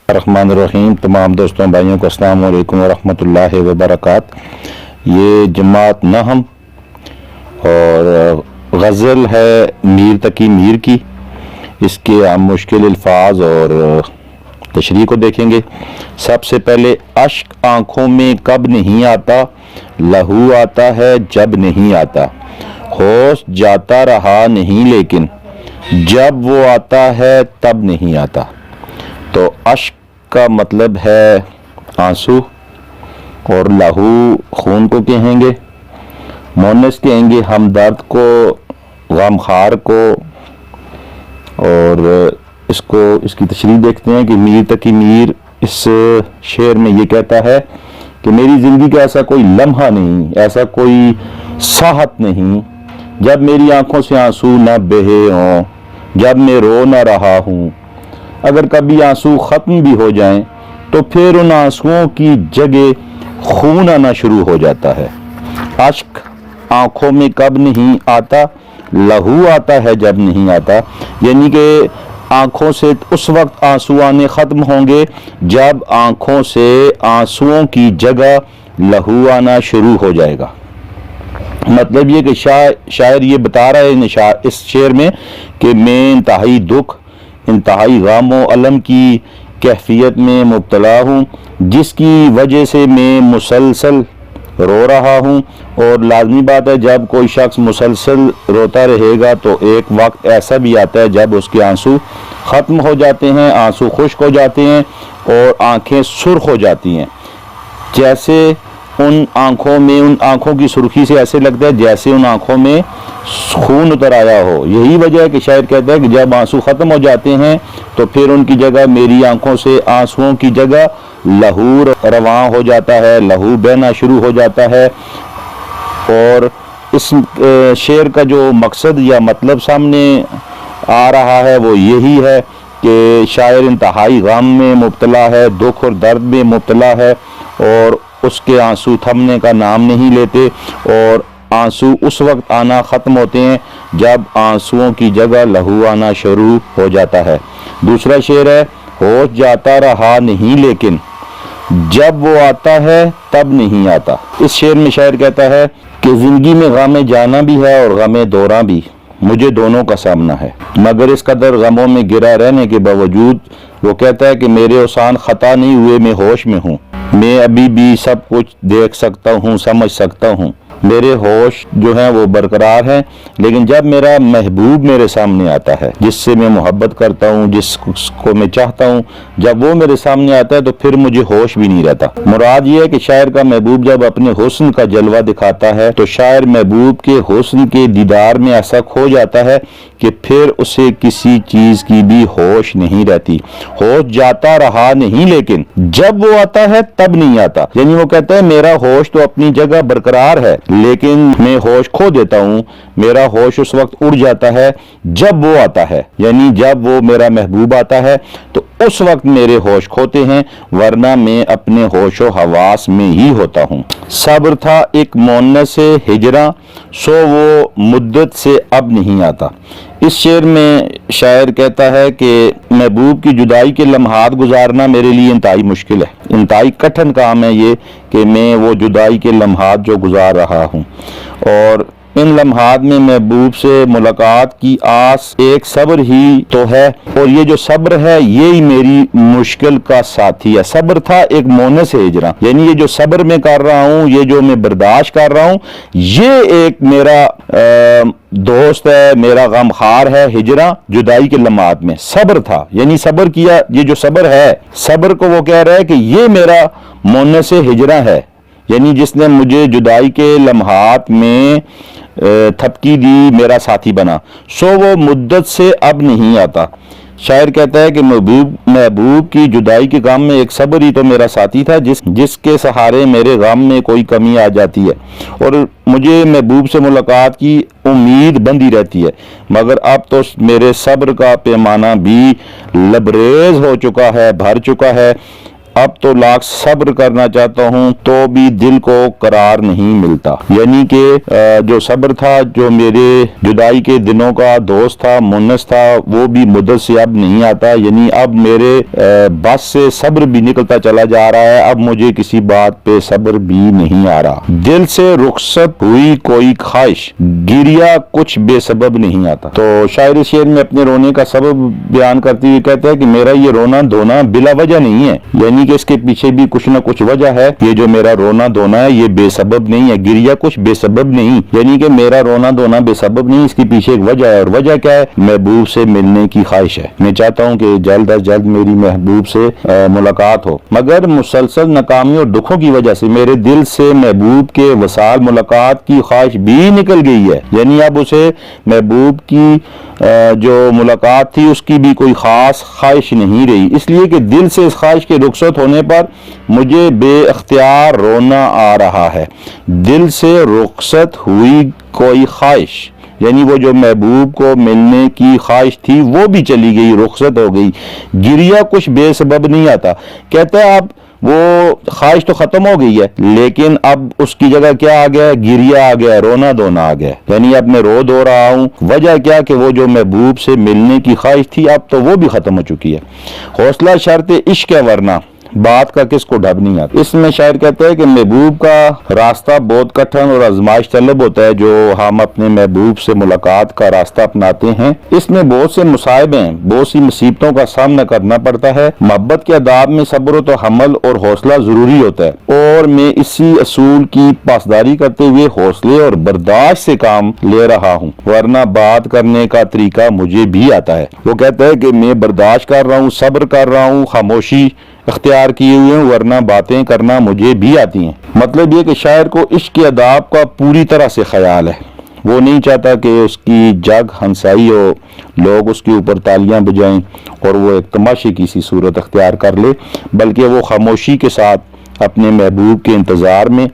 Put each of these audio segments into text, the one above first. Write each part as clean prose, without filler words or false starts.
الرحمن الرحیم۔ تمام دوستوں بھائیوں کو السلام علیکم ورحمۃ اللہ وبرکاتہ۔ یہ جماعت نحم اور غزل ہے میر تقی میر کی، اس کے ہم مشکل الفاظ اور تشریح کو دیکھیں گے۔ سب سے پہلے اشک آنکھوں میں کب نہیں آتا، لہو آتا ہے جب نہیں آتا، ہوش جاتا رہا نہیں لیکن جب وہ آتا ہے تب نہیں آتا۔ تو اشک کا مطلب ہے آنسو، اور لہو خون کو کہیں گے، مونس کہیں گے ہمدرد کو، غمخوار کو۔ اور اس کی تشریح دیکھتے ہیں کہ میر تقی میر اس شعر میں یہ کہتا ہے کہ میری زندگی کا ایسا کوئی لمحہ نہیں، ایسا کوئی ساحت نہیں جب میری آنکھوں سے آنسو نہ بہے ہوں، جب میں رو نہ رہا ہوں۔ اگر کبھی آنسو ختم بھی ہو جائیں تو پھر ان آنسوؤں کی جگہ خون آنا شروع ہو جاتا ہے۔ اشک آنکھوں میں کب نہیں آتا، لہو آتا ہے جب نہیں آتا، یعنی کہ آنکھوں سے اس وقت آنسو آنے ختم ہوں گے جب آنکھوں سے آنسوؤں کی جگہ لہو آنا شروع ہو جائے گا۔ مطلب یہ کہ شاعر یہ بتا رہا ہے اس شعر میں کہ میں انتہائی دکھ، انتہائی غم و الم کی کیفیت میں مبتلا ہوں، جس کی وجہ سے میں مسلسل رو رہا ہوں۔ اور لازمی بات ہے جب کوئی شخص مسلسل روتا رہے گا تو ایک وقت ایسا بھی آتا ہے جب اس کے آنسو ختم ہو جاتے ہیں، آنسو خشک ہو جاتے ہیں اور آنکھیں سرخ ہو جاتی ہیں۔ جیسے ان آنکھوں کی سرخی سے ایسے لگتا ہے جیسے ان آنکھوں میں خون اتر آیا ہو۔ یہی وجہ ہے کہ شاعر کہتا ہے کہ جب آنسو ختم ہو جاتے ہیں تو پھر ان کی جگہ میری آنکھوں سے آنسوؤں کی جگہ لہو رواں ہو جاتا ہے، لہو بہنا شروع ہو جاتا ہے۔ اور اس شعر کا جو مقصد یا مطلب سامنے آ رہا ہے وہ یہی ہے کہ شاعر انتہائی غم میں مبتلا ہے، دکھ اور درد میں مبتلا ہے، اور اس کے آنسو تھمنے کا نام نہیں لیتے، اور آنسو اس وقت آنا ختم ہوتے ہیں جب آنسوؤں کی جگہ لہو آنا شروع ہو جاتا ہے۔ دوسرا شعر ہے ہوش جاتا رہا نہیں لیکن جب وہ آتا ہے تب نہیں آتا۔ اس شعر میں شاعر کہتا ہے کہ زندگی میں غم جانا بھی ہے اور غم دوراں بھی، مجھے دونوں کا سامنا ہے، مگر اس قدر غموں میں گرا رہنے کے باوجود وہ کہتا ہے کہ میرے اوسان خطا نہیں ہوئے، میں ہوش میں ہوں، میں ابھی بھی سب کچھ دیکھ سکتا ہوں، سمجھ سکتا ہوں، میرے ہوش جو ہیں وہ برقرار ہیں۔ لیکن جب میرا محبوب میرے سامنے آتا ہے، جس سے میں محبت کرتا ہوں، جس کو میں چاہتا ہوں، جب وہ میرے سامنے آتا ہے تو پھر مجھے ہوش بھی نہیں رہتا۔ مراد یہ ہے کہ شاعر کا محبوب جب اپنے حسن کا جلوہ دکھاتا ہے تو شاعر محبوب کے حسن کے دیدار میں ایسا کھو جاتا ہے کہ پھر اسے کسی چیز کی بھی ہوش نہیں رہتی۔ ہوش جاتا رہا نہیں لیکن جب وہ آتا ہے تب نہیں آتا، یعنی وہ کہتا ہے میرا ہوش تو اپنی جگہ برقرار ہے لیکن میں ہوش کھو دیتا ہوں، میرا ہوش اس وقت اڑ جاتا ہے جب وہ آتا ہے، یعنی جب وہ میرا محبوب آتا ہے تو اس وقت میرے ہوش کھوتے ہیں، ورنہ میں اپنے ہوش و حواس میں ہی ہوتا ہوں۔ صبر تھا ایک مونس ہجراں، سو وہ مدت سے اب نہیں آتا۔ اس شعر میں شاعر کہتا ہے کہ محبوب کی جدائی کے لمحات گزارنا میرے لیے انتہائی مشکل ہے، انتہائی کٹھن کام ہے یہ کہ میں وہ جدائی کے لمحات جو گزار رہا ہوں، اور ان لمحات میں محبوب سے ملاقات کی آس ایک صبر ہی تو ہے، اور یہ جو صبر ہے یہی میری مشکل کا ساتھی ہے۔ صبر تھا ایک مونس ہجراں، یعنی یہ جو صبر میں کر رہا ہوں، یہ جو میں برداشت کر رہا ہوں، یہ ایک میرا دوست ہے، میرا غمخوار ہے، ہجراں جدائی کے لمحات میں صبر تھا، یعنی صبر کیا، یہ جو صبر ہے، صبر کو وہ کہہ رہا ہے کہ یہ میرا مونس ہجراں ہے، یعنی جس نے مجھے جدائی کے لمحات میں تھپکی دی، میرا ساتھی بنا، سو وہ مدت سے اب نہیں آتا۔ شاعر کہتا ہے کہ محبوب کی جدائی کے غم میں ایک صبر ہی تو میرا ساتھی تھا جس کے سہارے میرے غم میں کوئی کمی آ جاتی ہے، اور مجھے محبوب سے ملاقات کی امید بندی رہتی ہے، مگر اب تو میرے صبر کا پیمانہ بھی لبریز ہو چکا ہے، بھر چکا ہے، اب تو لاکھ صبر کرنا چاہتا ہوں تو بھی دل کو قرار نہیں ملتا. یعنی کہ جو صبر تھا، جو میرے جدائی کے دنوں کا دوست تھا، مونس تھا، وہ بھی مدت سے اب نہیں آتا. یعنی اب میرے بس سے صبر بھی نکلتا چلا جا رہا ہے. اب مجھے کسی بات پہ صبر بھی نہیں آ رہا. دل سے رخصت ہوئی کوئی خواہش، گریا کچھ بے سبب نہیں آتا. تو شاعر اس شعر میں اپنے رونے کا سبب بیان کرتے ہوئے کہتا ہے کہ میرا یہ رونا دھونا بلا وجہ نہیں ہے، یعنی کہ اس کے پیچھے بھی کچھ نہ کچھ وجہ ہے. یہ جو میرا رونا دھونا ہے یہ بے سبب نہیں ہے، گریا کچھ بے سبب نہیں، یعنی کہ میرا رونا دھونا بے سبب نہیں، اس کے پیچھے ایک وجہ ہے. اور وجہ کیا ہے؟ محبوب سے ملنے کی خواہش ہے. میں چاہتا ہوں کہ جلد از جلد میری محبوب سے ملاقات ہو، مگر مسلسل ناکامی اور دکھوں کی وجہ سے میرے دل سے محبوب کے وصال ملاقات کی خواہش بھی نکل گئی ہے. یعنی اب اسے محبوب کی جو ملاقات تھی اس کی بھی کوئی خاص خواہش نہیں رہی، اس لیے کہ دل سے اس خواہش کے رخصت ہونے پر مجھے بے اختیار رونا آ رہا ہے. دل سے رخصت ہوئی کوئی خواہش، یعنی وہ جو محبوب کو ملنے کی خواہش تھی وہ بھی چلی گئی، رخصت ہو گئی. گریا کچھ بے سبب نہیں آتا. کہتا ہے اب وہ خواہش تو ختم ہو گئی ہے، لیکن اب اس کی جگہ کیا آ گیا؟ گریا آ گیا، رونا دھونا آ گیا. یعنی اب میں رو دھو رہا ہوں. وجہ کیا؟ کہ وہ جو محبوب سے ملنے کی خواہش تھی اب تو وہ بھی ختم ہو چکی ہے. حوصلہ شرط عشق ہے ورنہ بات کا کس کو ڈھب نہیں آتا. اس میں شاعر کہتا ہے کہ محبوب کا راستہ بہت کٹھن اور آزمائش طلب ہوتا ہے جو ہم اپنے محبوب سے ملاقات کا راستہ اپناتے ہیں. اس میں بہت سے مصائب ہیں، بہت سی مصیبتوں کا سامنا کرنا پڑتا ہے. محبت کے آداب میں صبر و تحمل اور حوصلہ ضروری ہوتا ہے، اور میں اسی اصول کی پاسداری کرتے ہوئے حوصلے اور برداشت سے کام لے رہا ہوں، ورنہ بات کرنے کا طریقہ مجھے بھی آتا ہے. وہ کہتا ہے کہ میں برداشت کر رہا ہوں، صبر کر رہا ہوں، خاموشی اختیار کیے ہوئے ہیں، ورنہ باتیں کرنا مجھے بھی آتی ہیں. مطلب یہ کہ شاعر کو عشق کے آداب کا پوری طرح سے خیال ہے. وہ نہیں چاہتا کہ اس کی جگ ہنسائی ہو، لوگ اس کے اوپر تالیاں بجائیں اور وہ ایک تماشے کی سی صورت اختیار کر لے، بلکہ وہ خاموشی کے ساتھ اپنے محبوب کے انتظار میں،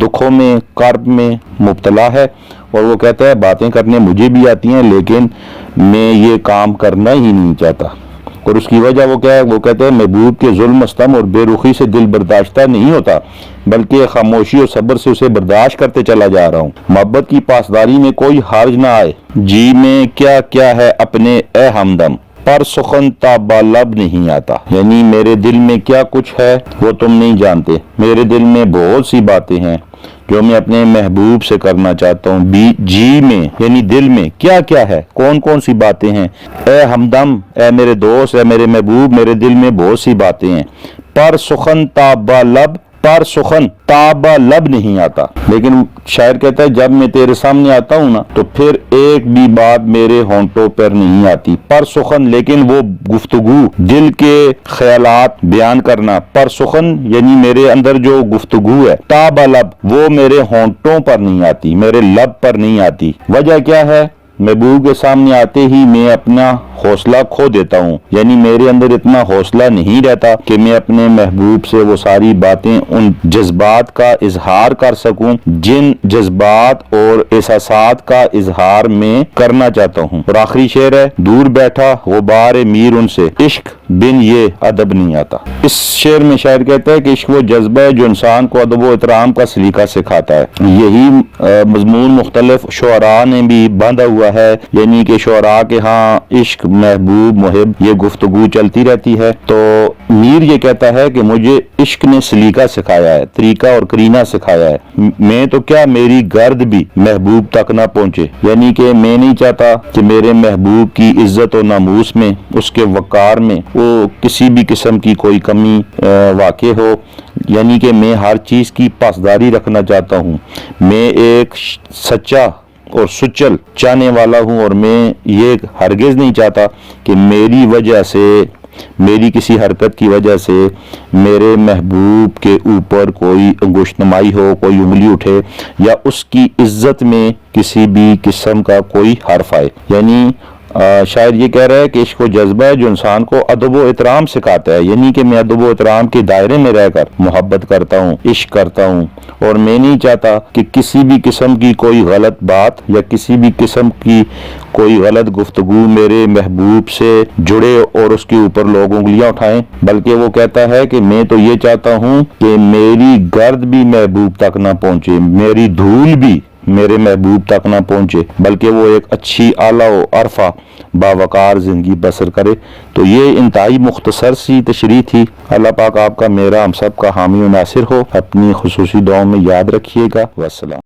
دکھوں میں، کرب میں مبتلا ہے. اور وہ کہتا ہے باتیں کرنے مجھے بھی آتی ہیں لیکن میں یہ کام کرنا ہی نہیں چاہتا. اور اس کی وجہ وہ کیا ہے؟ وہ کہتے ہیں محبوب کے ظلم و ستم اور بے رخی سے دل برداشتہ نہیں ہوتا، بلکہ خاموشی اور صبر سے اسے برداشت کرتے چلا جا رہا ہوں. محبت کی پاسداری میں کوئی حرج نہ آئے. جی میں کیا کیا ہے اپنے اے ہمدم، پر سخن تابا لب نہیں آتا. یعنی میرے دل میں کیا کچھ ہے وہ تم نہیں جانتے. میرے دل میں بہت سی باتیں ہیں جو میں اپنے محبوب سے کرنا چاہتا ہوں. جی میں یعنی دل میں کیا کیا ہے، کون کون سی باتیں ہیں. اے ہمدم، اے میرے دوست، اے میرے محبوب، میرے دل میں بہت سی باتیں ہیں. پر سخن تابا لب، پر سخن تابا لب نہیں آتا. لیکن شاعر کہتا ہے جب میں تیرے سامنے آتا ہوں نا تو پھر ایک بھی بات میرے ہونٹوں پر نہیں آتی. پر سخن لیکن وہ گفتگو، دل کے خیالات بیان کرنا. پر سخن یعنی میرے اندر جو گفتگو ہے، تابا لب وہ میرے ہونٹوں پر نہیں آتی، میرے لب پر نہیں آتی. وجہ کیا ہے؟ محبوب کے سامنے آتے ہی میں اپنا حوصلہ کھو دیتا ہوں. یعنی میرے اندر اتنا حوصلہ نہیں رہتا کہ میں اپنے محبوب سے وہ ساری باتیں، ان جذبات کا اظہار کر سکوں جن جذبات اور احساسات کا اظہار میں کرنا چاہتا ہوں. اور آخری شعر ہے، دور بیٹھا غبار میر ان سے، عشق بن یہ ادب نہیں آتا. اس شعر میں شاعر کہتا ہے کہ عشق وہ جذبہ ہے جو انسان کو ادب و احترام کا سلیقہ سکھاتا ہے. یہی مضمون مختلف شعراء نے بھی باندھا ہوا ہے. یعنی کہ شعراء کے ہاں عشق، محبوب، محب یہ گفتگو چلتی رہتی ہے. تو میر یہ کہتا ہے کہ مجھے عشق نے سلیقہ سکھایا ہے، طریقہ اور کرینہ سکھایا ہے. میں تو کیا میری گرد بھی محبوب تک نہ پہنچے. یعنی کہ میں نہیں چاہتا کہ میرے محبوب کی عزت و ناموس میں، اس کے وقار میں وہ کسی بھی قسم کی کوئی کمی واقع ہو. یعنی کہ میں ہر چیز کی پاسداری رکھنا چاہتا ہوں. میں ایک سچا اور سچل چاہنے والا ہوں، اور میں یہ ہرگز نہیں چاہتا کہ میری وجہ سے، میری کسی حرکت کی وجہ سے میرے محبوب کے اوپر کوئی انگشت نمائی ہو، کوئی انگلی اٹھے یا اس کی عزت میں کسی بھی قسم کا کوئی حرف آئے. یعنی شاعر یہ کہہ رہا ہے کہ عشق و جذبہ ہے جو انسان کو ادب و احترام سکھاتا ہے، یعنی کہ میں ادب و احترام کے دائرے میں رہ کر محبت کرتا ہوں، عشق کرتا ہوں، اور میں نہیں چاہتا کہ کسی بھی قسم کی کوئی غلط بات یا کسی بھی قسم کی کوئی غلط گفتگو میرے محبوب سے جڑے اور اس کے اوپر لوگ انگلیاں اٹھائیں، بلکہ وہ کہتا ہے کہ میں تو یہ چاہتا ہوں کہ میری گرد بھی محبوب تک نہ پہنچے، میری دھول بھی میرے محبوب تک نہ پہنچے، بلکہ وہ ایک اچھی اعلیٰ و عرفہ باوقار زندگی بسر کرے۔ تو یہ انتہائی مختصر سی تشریح تھی۔ اللہ پاک آپ کا، میرا، ہم سب کا حامی و ناصر ہو۔ اپنی خصوصی دعاؤں میں یاد رکھیے گا۔ والسلام۔